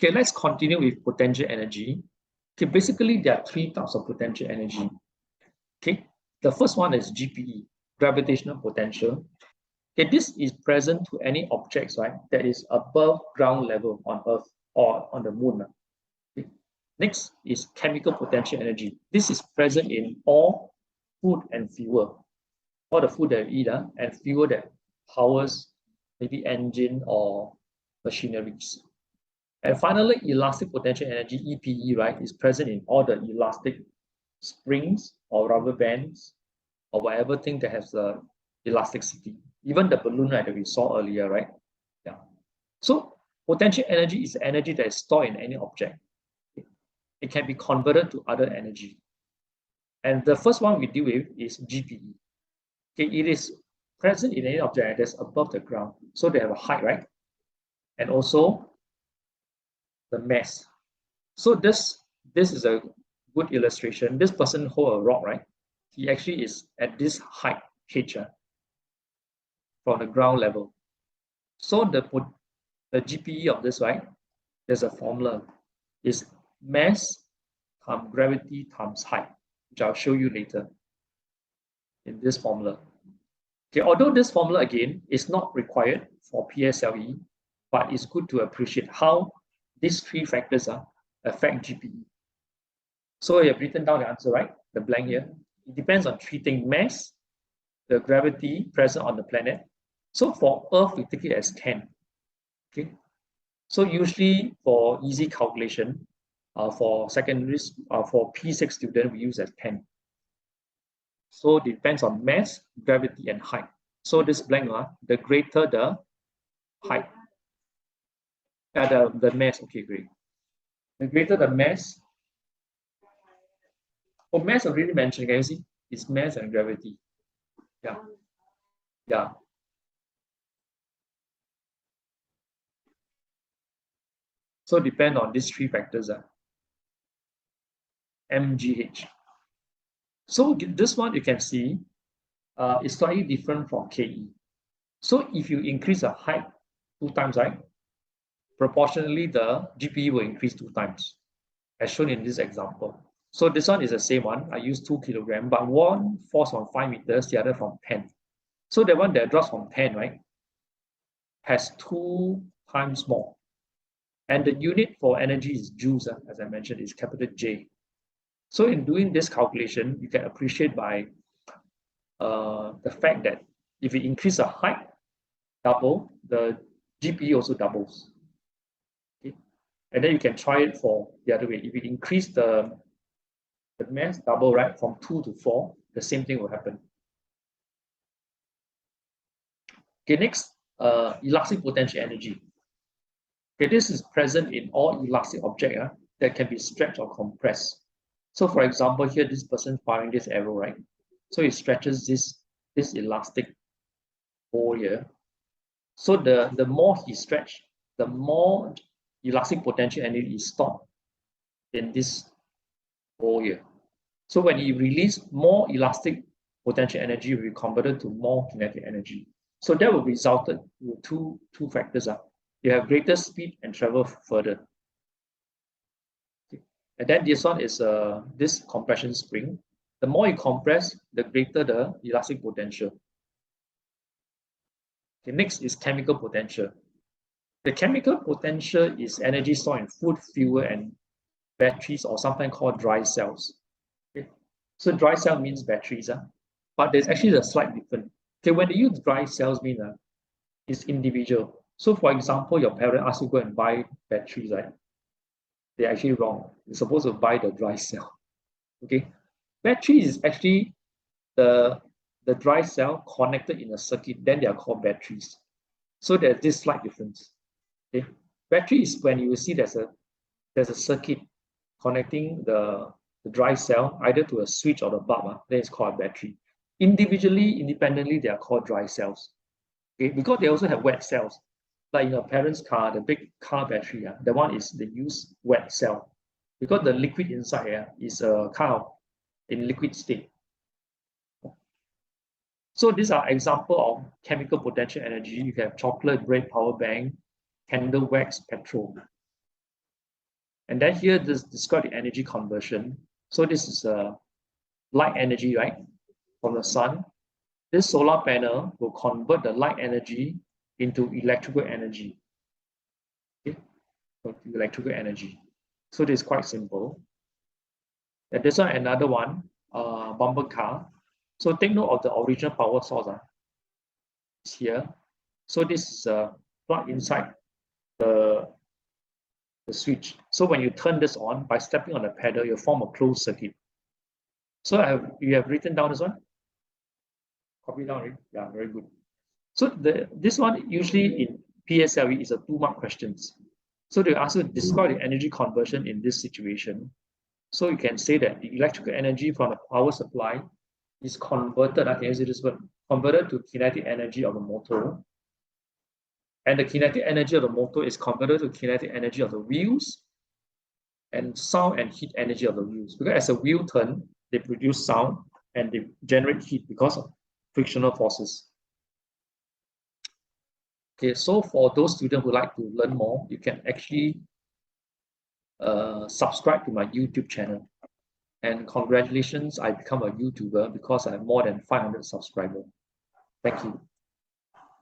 Okay, let's continue with potential energy. Okay, basically there are three types of potential energy. Okay, the first one is GPE, gravitational potential. Okay, this is present to any objects, right, that is above ground level on Earth or on the moon. Okay. Next is chemical potential energy. This is present in all food and fuel, all the food that we eat, and fuel that powers maybe engine or machineries. And finally, elastic potential energy, EPE, right, is present in all the elastic springs or rubber bands or whatever thing that has the elasticity. Even the balloon, right, that we saw earlier, right? Yeah. So potential energy is energy that is stored in any object. It can be converted to other energy. And the first one we deal with is GPE. Okay, it is present in any object that's above the ground. So they have a height, right? And also the mass. So this is a good illustration. This person hold a rock, right? He actually is at this height, h, from the ground level. So the GPE of this, right? There's a formula. Is mass times gravity times height, which I'll show you later in this formula. Okay, although this formula again is not required for PSLE, but it's good to appreciate how these three factors affect GPE. So you have written down the answer, right? The blank here. It depends on three things: mass, the gravity present on the planet. So for Earth, we take it as 10. Okay. So usually for easy calculation, for secondary, for P6 student, we use as 10. So it depends on mass, gravity, and height. So this blank, the greater the height, the mass. Okay, great. The greater the mass. For mass, I already mentioned. Can you see? It's mass and gravity. Yeah. Yeah. So depend on these three factors. MGH. So this one you can see is slightly different from KE. So if you increase the height 2 times, right, proportionally the GPE will increase 2 times, as shown in this example. So this one is the same one. I use 2 kilograms, but one falls from 5 meters, the other from 10. So the one that drops from 10, right, has 2 times more. And the unit for energy is joules, as I mentioned, is capital J. So in doing this calculation, you can appreciate by the fact that if you increase the height double, the GPE also doubles. Okay? And then you can try it for the other way. If you increase the mass double, right, from 2 to 4, the same thing will happen. Okay, next, elastic potential energy. Okay, this is present in all elastic objects that can be stretched or compressed. So for example, here this person firing this arrow, right? So it stretches this elastic hole here. So the more he stretched, the more elastic potential energy is stored in this hole here. So when he released, more elastic potential energy will be converted to more kinetic energy. So that will result in two factors. You have greater speed and travel further. Okay. And then this one is this compression spring. The more you compress, the greater the elastic potential. Okay, next is chemical potential. The chemical potential is energy stored in food, fuel, and batteries, or sometimes called dry cells. Okay. So dry cell means batteries, but there's actually a slight difference. Okay, when they use dry cells, mean it's individual. So for example, your parent asks you to go and buy batteries, right? They're actually wrong. You're supposed to buy the dry cell. Okay, battery is actually the dry cell connected in a circuit. Then they are called batteries. So there's this slight difference. Okay, battery is when you see there's a circuit connecting the dry cell either to a switch or the bulb. Then it's called a battery. Individually, independently, they are called dry cells. Okay, because they also have wet cells. Like in your parents' car, the big car battery, the one is they use wet cell because the liquid inside is a kind of in liquid state. So these are examples of chemical potential energy. You can have chocolate, bread, power bank, candle wax, petrol. And then here, this describe the energy conversion. So this is light energy, right, from the sun. This solar panel will convert the light energy into electrical energy. Okay, into electrical energy. So this is quite simple. And this one, another one, bumper car. So take note of the original power source. It's here. So this is plug inside the switch. So when you turn this on, by stepping on the pedal, you form a closed circuit. So you have written down this one? Copy down, right? Yeah, very good. So this one usually in PSLE is a 2-mark questions. So they ask you to describe the energy conversion in this situation. So you can say that the electrical energy from the power supply is converted, I can use this word, converted to kinetic energy of the motor. And the kinetic energy of the motor is converted to kinetic energy of the wheels and sound and heat energy of the wheels. Because as a wheel turn, they produce sound and they generate heat because of frictional forces. Okay, so for those students who like to learn more, you can actually subscribe to my YouTube channel. And congratulations, I become a YouTuber because I have more than 500 subscribers. Thank you.